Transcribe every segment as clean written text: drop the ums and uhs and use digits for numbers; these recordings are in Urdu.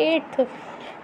8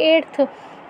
8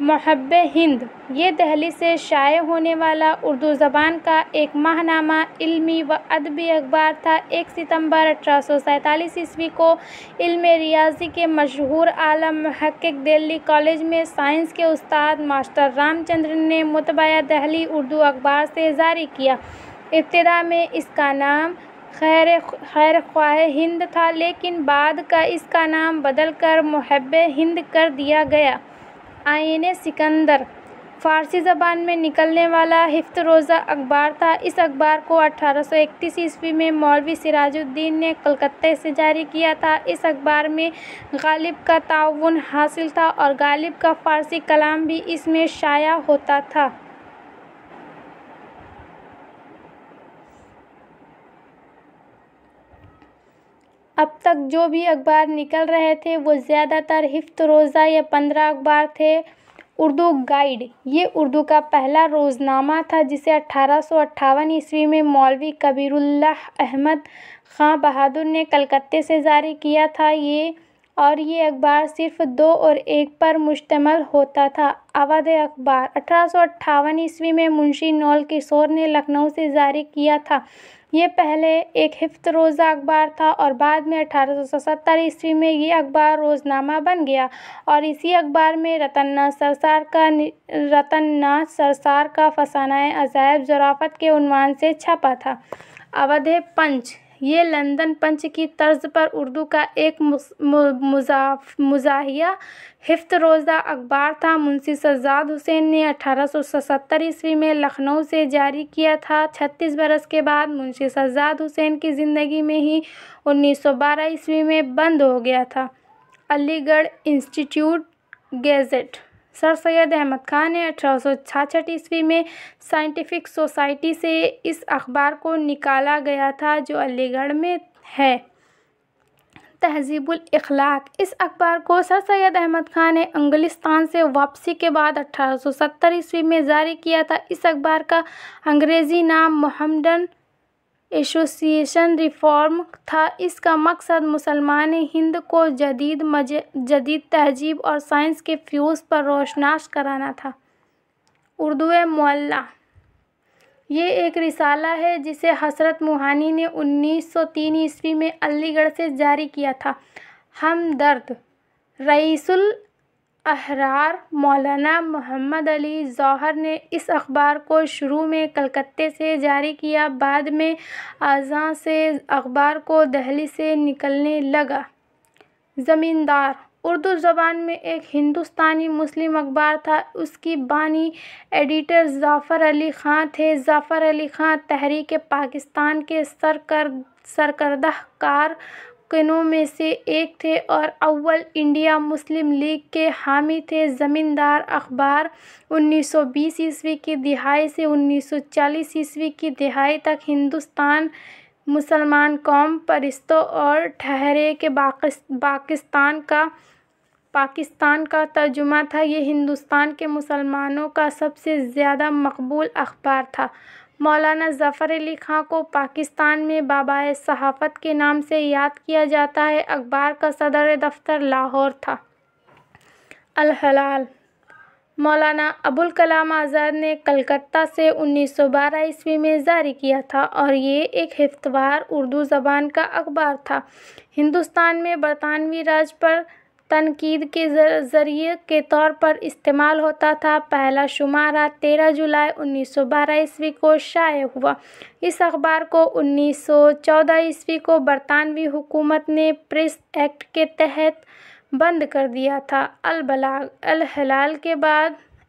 محب ہند یہ دہلی سے شائع ہونے والا اردو زبان کا ایک ماہنامہ علمی و ادبی اخبار تھا۔ 1 ستمبر 1847 کو علم ریاضی کے مشہور عالم محقق دہلی کالج میں سائنس کے استاد ماسٹر رام چندر نے مطبوعہ دہلی اردو اخبار سے جاری کیا۔ ابتدا میں اس کا نام خیر خواہ ہند تھا، لیکن بعد کا اس کا نام بدل کر محب ہند کر دیا گیا۔ آئین سکندر فارسی زبان میں نکلنے والا ہفت روزہ اخبار تھا۔ اس اخبار کو 1831 میں مولوی سراج الدین نے کلکتہ سے جاری کیا تھا۔ اس اخبار میں غالب کا تعاون حاصل تھا اور غالب کا فارسی کلام بھی اس میں شائع ہوتا تھا۔ اب تک جو بھی اخبار نکل رہے تھے وہ زیادہ تر ہفت روزہ یا 15 اخبار تھے۔ اردو گائیڈ یہ اردو کا پہلا روزنامہ تھا جسے 1858 میں مولوی کبیر اللہ احمد خاں بہادر نے کلکتہ سے جاری کیا تھا۔ یہ اخبار صرف 2 اور 1 پر مشتمل ہوتا تھا۔ اودھ اخبار 1858 میں منشی نول کشور نے لکھنؤ سے جاری کیا تھا۔ یہ پہلے ایک ہفت روزہ اخبار تھا اور بعد میں 1877 میں یہ اخبار روزنامہ بن گیا اور اسی اخبار میں رتن ناتھ سرسار کا فسانہ عجائب ظرافت کے عنوان سے چھپا تھا۔ اودھ پنچ یہ لندن پنچ کی طرز پر اردو کا ایک مزاحیہ ہفت روزہ اخبار تھا۔ منشی سجاد حسین نے 1877 میں لکھنؤ سے جاری کیا تھا۔ 36 برس کے بعد منشی سجاد حسین کی زندگی میں ہی 1912 میں بند ہو گیا تھا۔ علی گڑھ انسٹی ٹیوٹ گیزٹ سر سید احمد خان نے 1866 میں سائنٹیفک سوسائٹی سے اس اخبار کو نکالا گیا تھا جو علی گڑھ میں ہے۔ تہذیب الاخلاق اس اخبار کو سر سید احمد خان نے انگلستان سے واپسی کے بعد 1870 میں جاری کیا تھا۔ اس اخبار کا انگریزی نام محمدن ایسوسی ایشن ریفارم تھا۔ اس کا مقصد مسلمان ہند کو جدید تہذیب اور سائنس کے فیوز پر روشناس کرانا تھا۔ اردو معلیٰ یہ ایک رسالہ ہے جسے حضرت موہانی نے 1903 میں علی گڑھ سے جاری کیا تھا۔ ہمدرد رئیس الاحرار مولانا محمد علی جوہر نے اس اخبار کو شروع میں کلکتہ سے جاری کیا، بعد میں اذاں سے اخبار کو دہلی سے نکلنے لگا۔ زمیندار اردو زبان میں ایک ہندوستانی مسلم اخبار تھا۔ اس کی بانی ایڈیٹر ظفر علی خاں تھے۔ ظفر علی خاں تحریک پاکستان کے سرکردہ کارکنوں میں سے ایک تھے اور اول انڈیا مسلم لیگ کے حامی تھے۔ زمیندار اخبار 1920 کی دہائی سے 1940 کی دہائی تک ہندوستان مسلمان قوم پرستوں اور ٹھہرے پاکستان کا ترجمہ تھا۔ یہ ہندوستان کے مسلمانوں کا سب سے زیادہ مقبول اخبار تھا۔ مولانا ظفر علی خاں کو پاکستان میں بابائے صحافت کے نام سے یاد کیا جاتا ہے۔ اخبار کا صدر دفتر لاہور تھا۔ الہلال مولانا ابوالکلام آزاد نے کلکتہ سے 1912 میں جاری کیا تھا اور یہ ایک ہفتہ وار اردو زبان کا اخبار تھا۔ ہندوستان میں برطانوی راج پر تنقید کے ذریعے کے طور پر استعمال ہوتا تھا۔ پہلا شمارہ 13 جولائی 1912 کو شائع ہوا۔ اس اخبار کو 1914 کو برطانوی حکومت نے پریس ایکٹ کے تحت بند کر دیا تھا۔ البلاغ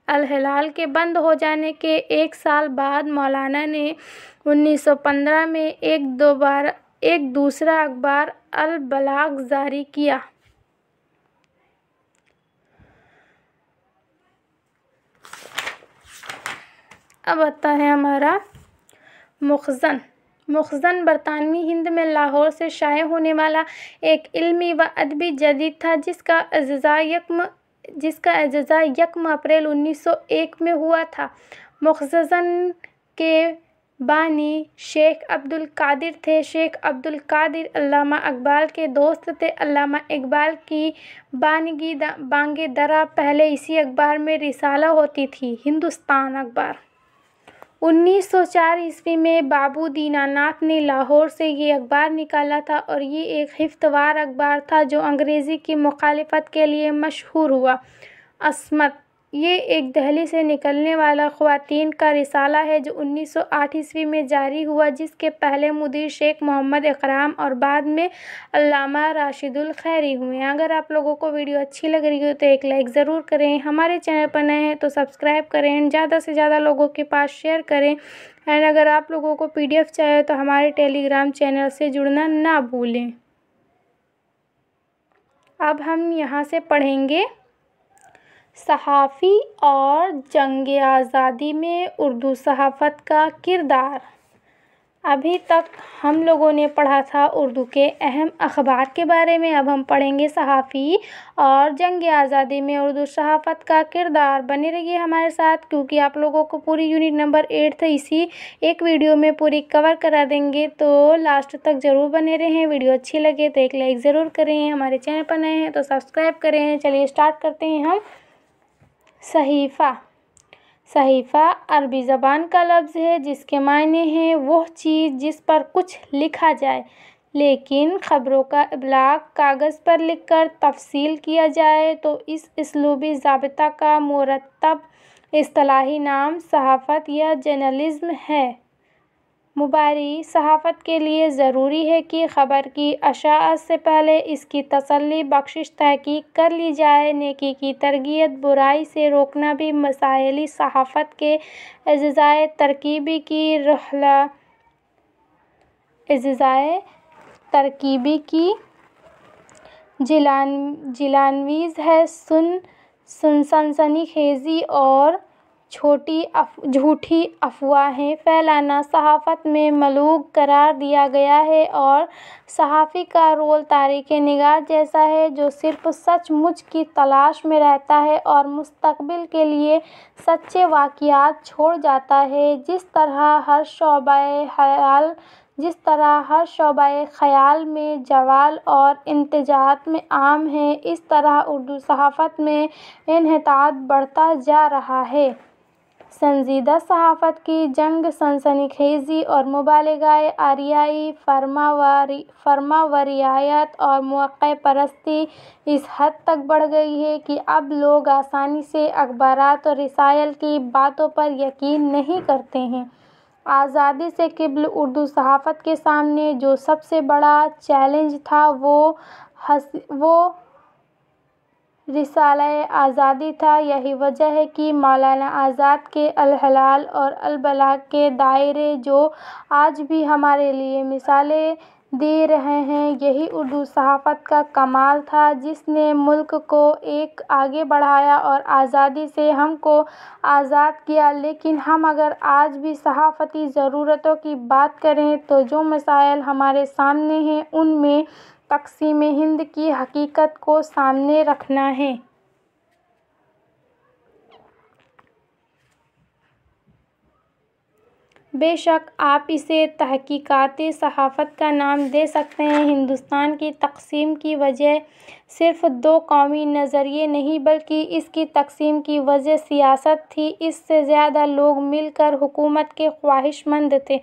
الہلال کے بند ہو جانے کے 1 سال بعد مولانا نے 1915 میں ایک دوسرا اخبار البلاغ جاری کیا۔ اب آتا ہے ہمارا مخزن برطانوی ہند میں لاہور سے شائع ہونے والا ایک علمی و ادبی جریدہ تھا جس کا اجراء 1 اپریل 1901 میں ہوا تھا۔ مخزن کے بانی شیخ عبد القادر تھے۔ شیخ عبد القادر علامہ اقبال کے دوست تھے۔ علامہ اقبال کی بانگ درا پہلے اسی اخبار میں رسالہ ہوتی تھی، ہندوستان اخبار۔ 1904 میں بابو دینا ناتھ نے لاہور سے یہ اخبار نکالا تھا اور یہ ایک ہفتہ وار اخبار تھا جو انگریزی کی مخالفت کے لیے مشہور ہوا۔ عصمت یہ ایک دہلی سے نکلنے والا خواتین کا رسالہ ہے جو 1908 میں جاری ہوا، جس کے پہلے مدیر شیخ محمد اکرام اور بعد میں علامہ راشد الخیری ہوئے۔ اگر آپ لوگوں کو ویڈیو اچھی لگ رہی ہو تو ایک لائک ضرور کریں، ہمارے چینل پر نئے ہیں تو سبسکرائب کریں، زیادہ سے زیادہ لوگوں کے پاس شیئر کریں، اور اگر آپ لوگوں کو PDF چاہیے تو ہمارے ٹیلی گرام چینل سے جڑنا نہ بھولیں۔ اب ہم یہاں سے پڑھیں گے صحافی اور جنگ آزادی میں اردو صحافت کا کردار۔ ابھی تک ہم لوگوں نے پڑھا تھا اردو کے اہم اخبار کے بارے میں، اب ہم پڑھیں گے صحافی اور جنگ آزادی میں اردو صحافت کا کردار۔ بنے رہیے ہمارے ساتھ کیونکہ آپ لوگوں کو پوری یونٹ نمبر 8 اسی ایک ویڈیو میں پوری کور کرا دیں گے، تو لاسٹ تک ضرور بنے رہیں۔ ویڈیو اچھی لگے تو ایک لائک ضرور کریں، ہمارے چینل پر نئے ہیں تو سبسکرائب کریں۔ چلیے اسٹارٹ کرتے ہیں ہم۔ صحیفہ۔ صحیفہ عربی زبان کا لفظ ہے جس کے معنی ہیں وہ چیز جس پر کچھ لکھا جائے، لیکن خبروں کا ابلاغ کاغذ پر لکھ کر تفصیل کیا جائے تو اس اسلوبی ضابطہ کا مرتب اصطلاحی نام صحافت یا جرنلزم ہے۔ مباری صحافت کے لیے ضروری ہے کہ خبر کی اشاعت سے پہلے اس کی تسلی بخش تحقیق کر لی جائے۔ نیکی کی ترغیب، برائی سے روکنا بھی مسائل صحافت کے اجزائے ترکیبی کی جلانویز ہے۔ سنسنی خیز اور جھوٹی افواہیں پھیلانا صحافت میں ملوث قرار دیا گیا ہے، اور صحافی کا رول تاریخ نگار جیسا ہے جو صرف سچ مچ کی تلاش میں رہتا ہے اور مستقبل کے لیے سچے واقعات چھوڑ جاتا ہے۔ جس طرح ہر شعبہ خیال میں زوال اور انتشار میں عام ہے، اس طرح اردو صحافت میں انحطاط بڑھتا جا رہا ہے۔ سنجیدہ صحافت کی جنگ سنسنی خیزی اور مبالغہ آرائی، فرمانروائیت اور موقع پرستی اس حد تک بڑھ گئی ہے کہ اب لوگ آسانی سے اخبارات اور رسائل کی باتوں پر یقین نہیں کرتے ہیں۔ آزادی سے قبل اردو صحافت کے سامنے جو سب سے بڑا چیلنج تھا وہ رسالہ آزادی تھا۔ یہی وجہ ہے کہ مولانا آزاد کے الحلال اور البلاغ کے دائرے جو آج بھی ہمارے لیے مثالیں دے رہے ہیں، یہی اردو صحافت کا کمال تھا جس نے ملک کو ایک آگے بڑھایا اور آزادی سے ہم کو آزاد کیا۔ لیکن ہم اگر آج بھی صحافتی ضرورتوں کی بات کریں تو جو مسائل ہمارے سامنے ہیں ان میں تقسیم ہند کی حقیقت کو سامنے رکھنا ہے۔ بے شک آپ اسے تحقیقاتی صحافت کا نام دے سکتے ہیں۔ ہندوستان کی تقسیم کی وجہ صرف دو قومی نظریے نہیں بلکہ اس کی تقسیم کی وجہ سیاست تھی۔ اس سے زیادہ لوگ مل کر حکومت کے خواہش مند تھے۔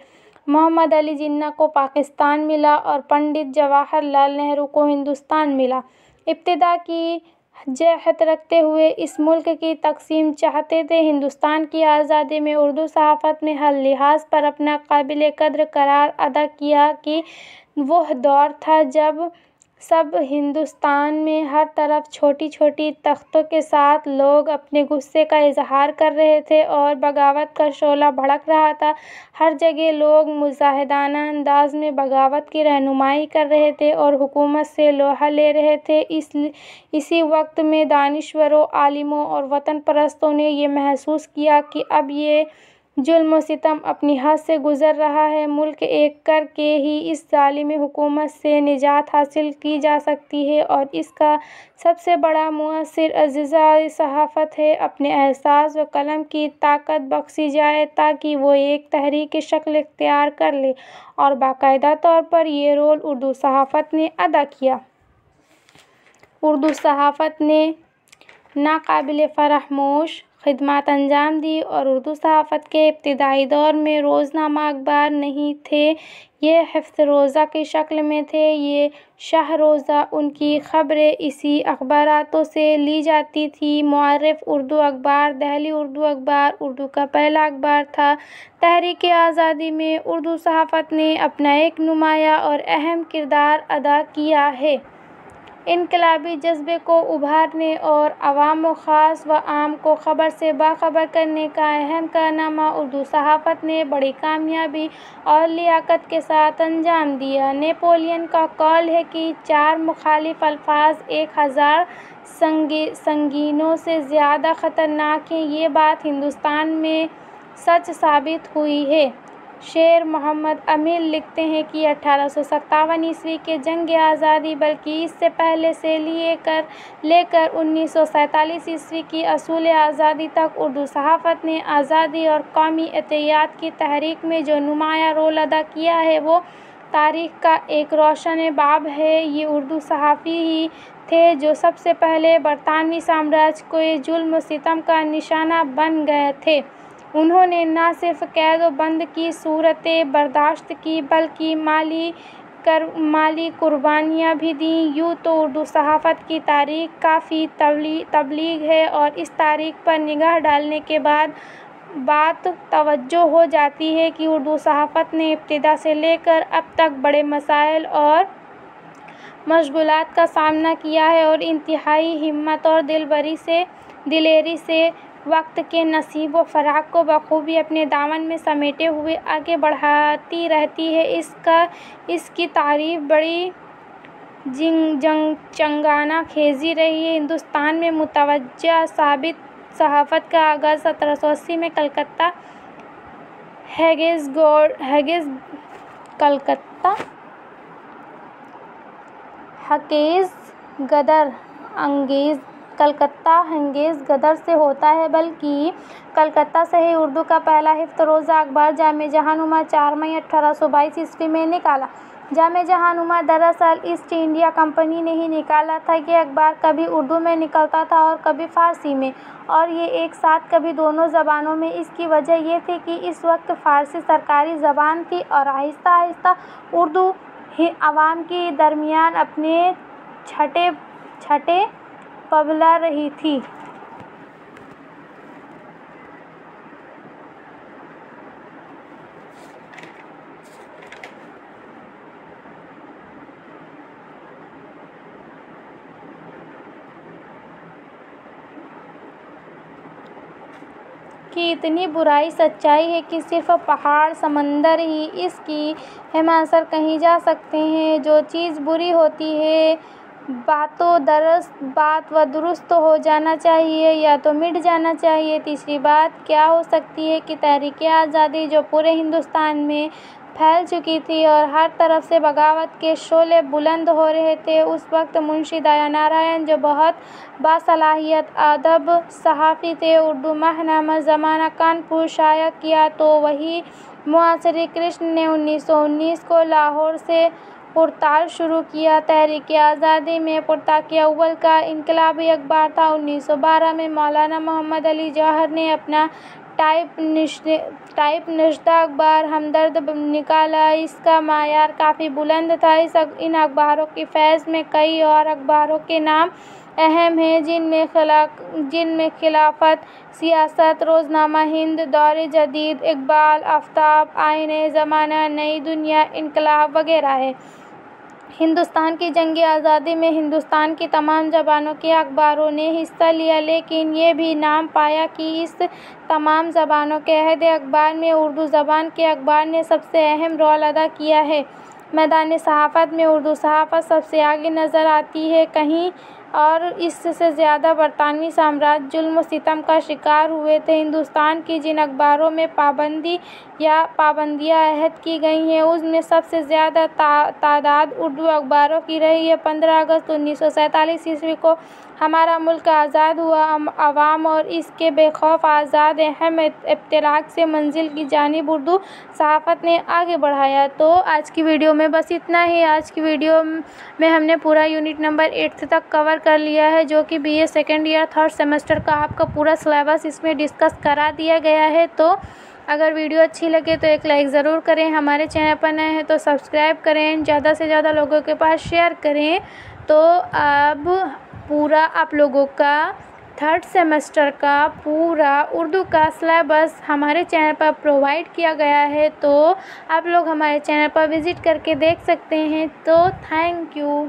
محمد علی جناح کو پاکستان ملا اور پنڈت جواہر لال نہرو کو ہندوستان ملا۔ ابتدا کی جہت رکھتے ہوئے اس ملک کی تقسیم چاہتے تھے۔ ہندوستان کی آزادی میں اردو صحافت نے ہر لحاظ پر اپنا قابل قدر کردار ادا کیا کہ وہ دور تھا جب سب ہندوستان میں ہر طرف چھوٹی چھوٹی تختوں کے ساتھ لوگ اپنے غصے کا اظہار کر رہے تھے اور بغاوت کا شعلہ بھڑک رہا تھا۔ ہر جگہ لوگ مجاہدانہ انداز میں بغاوت کی رہنمائی کر رہے تھے اور حکومت سے لوہا لے رہے تھے۔ اسی وقت میں دانشوروں، عالموں اور وطن پرستوں نے یہ محسوس کیا کہ اب یہ ظلم و ستم اپنی حد سے گزر رہا ہے۔ ملک ایک کر کے ہی اس ظالم حکومت سے نجات حاصل کی جا سکتی ہے اور اس کا سب سے بڑا مؤثر اجزاء صحافت ہے۔ اپنے احساس و قلم کی طاقت بخشی جائے تاکہ وہ ایک تحریک کی شکل اختیار کر لے اور باقاعدہ طور پر یہ رول اردو صحافت نے ادا کیا۔ اردو صحافت نے ناقابل فراموش خدمات انجام دیں اور اردو صحافت کے ابتدائی دور میں روزنامہ اخبار نہیں تھے، یہ ہفتہ روزہ کی شکل میں تھے۔ یہ شاہ روزہ ان کی خبریں اسی اخباراتوں سے لی جاتی تھیں۔ معروف اردو اخبار دہلی اردو اخبار اردو کا پہلا اخبار تھا۔ تحریک آزادی میں اردو صحافت نے اپنا ایک نمایاں اور اہم کردار ادا کیا ہے۔ انقلابی جذبے کو ابھارنے اور عوام و خاص و عام کو خبر سے باخبر کرنے کا اہم کارنامہ اردو صحافت نے بڑی کامیابی اور لیاقت کے ساتھ انجام دیا۔ نیپولین کا قول ہے کہ 4 مخالف الفاظ 1000 سنگینیوں سے زیادہ خطرناک ہیں۔ یہ بات ہندوستان میں سچ ثابت ہوئی ہے۔ شیر محمد امیر لکھتے ہیں کہ 1857 ء کے جنگ آزادی بلکہ اس سے پہلے سے لے کر 1947 ء کی اصول آزادی تک اردو صحافت نے آزادی اور قومی اتحاد کی تحریک میں جو نمایاں رول ادا کیا ہے وہ تاریخ کا ایک روشن باب ہے۔ یہ اردو صحافی ہی تھے جو سب سے پہلے برطانوی سامراج کے ظلم و ستم کا نشانہ بن گئے تھے۔ انہوں نے نہ صرف قید و بند کی صورتیں برداشت کیں بلکہ مالی قربانیاں بھی دیں۔ یوں تو اردو صحافت کی تاریخ کافی طویل ہے اور اس تاریخ پر نگاہ ڈالنے کے بعد بات توجہ ہو جاتی ہے کہ اردو صحافت نے ابتدا سے لے کر اب تک بڑے مسائل اور مشکلات کا سامنا کیا ہے اور انتہائی ہمت اور دلیری سے وقت کے نصیب و فراق کو بخوبی اپنے دامن میں سمیٹے ہوئے آگے بڑھاتی رہی ہے۔ اس کی تعریف بڑی چنگانہ خیزی رہی ہے۔ ہندوستان میں متوجہ صحافت کا آغاز 1780 میں کلکتہ ہنگیز گدر سے ہوتا ہے، بلکہ کلکتہ سے ہی اردو کا پہلا ہفتہ روزہ اخبار جامع جہاں نامہ 4 مئی 1822 ء میں نکلا۔ جامع جہاں نامہ دراصل ایسٹ انڈیا کمپنی نے ہی نکالا تھا۔ یہ اخبار کبھی اردو میں نکلتا تھا اور کبھی فارسی میں، اور یہ ایک ساتھ کبھی دونوں زبانوں میں۔ اس کی وجہ یہ تھی کہ اس وقت فارسی سرکاری زبان تھی اور آہستہ آہستہ اردو عوام کے درمیان اپنے چھٹے پھیلا رہی تھی۔ کی اتنی برائی سچائی ہے کہ صرف پہاڑ سمندر ہی اس کی ہماثل کہی جا سکتے ہیں۔ جو چیز بری ہوتی ہے بات و درست ہو جانا چاہیے یا تو مٹ جانا چاہیے۔ تیسری بات کیا ہو سکتی ہے کہ تحریک آزادی جو پورے ہندوستان میں پھیل چکی تھی اور ہر طرف سے بغاوت کے شعلے بلند ہو رہے تھے، اس وقت منشی دیا نارائن جو بہت باصلاحیت ادیب صحافی تھے، اردو ماہ نامہ زمانہ کانپور شائع کیا تو وہی معاصر کرشن نے 1919 کو لاہور سے پورتال شروع کیا۔ تحریک آزادی میں پورتال اول کا انقلابی اخبار تھا۔ 1912 میں مولانا محمد علی جوہر نے اپنا ٹائپ نشدہ اخبار ہمدرد نکالا۔ اس کا معیار کافی بلند تھا۔ ان اخباروں کی فیض میں کئی اور اخباروں کے نام اہم ہیں جن میں خلافت، سیاست، روزنامہ ہند، دور جدید، اقبال، آفتاب، آئین زمانہ، نئی دنیا، انقلاب وغیرہ ہیں۔ ہندوستان کی جنگ آزادی میں ہندوستان کی تمام زبانوں کے اخباروں نے حصہ لیا، لیکن یہ بھی نام پایا کہ اس تمام زبانوں کے عہدِ اخبار میں اردو زبان کے اخبار نے سب سے اہم رول ادا کیا ہے۔ میدان صحافت میں اردو صحافت سب سے آگے نظر آتی ہے۔ کہیں اور اس سے زیادہ برطانوی سامراج ظلم و ستم کا شکار ہوئے تھے۔ ہندوستان کی جن اخباروں میں پابندی یا پابندیاں عائد کی گئی ہیں ان میں سب سے زیادہ تعداد اردو اخباروں کی رہی ہے۔ 15 اگست 1947 کو ہمارا ملک آزاد ہوا۔ عوام اور اس کے بے خوف آزاد اہم ابتکار سے منزل کی جانب اردو صحافت نے آگے بڑھایا۔ تو آج کی ویڈیو میں بس اتنا ہی۔ آج کی ویڈیو میں ہم نے پورا یونٹ نمبر 8 تک کور کر لیا ہے، جو کہ BA second year 3rd semester کا آپ کا پورا سلیبس اس میں ڈسکس کرا دیا گیا ہے۔ تو اگر ویڈیو اچھی لگے تو ایک لائک ضرور کریں، ہمارے چینل پر نئے ہیں تو سبسکرائب کریں، زیادہ سے زیادہ لوگوں کے پاس شیئر کریں۔ تو اب پورا آپ لوگوں کا 3rd سیمسٹر کا پورا اردو کا سلیبس ہمارے چینل پر پرووائڈ کیا گیا ہے، تو آپ لوگ ہمارے چینل پر وزٹ کر کے دیکھ سکتے ہیں۔ تو تھینک یو۔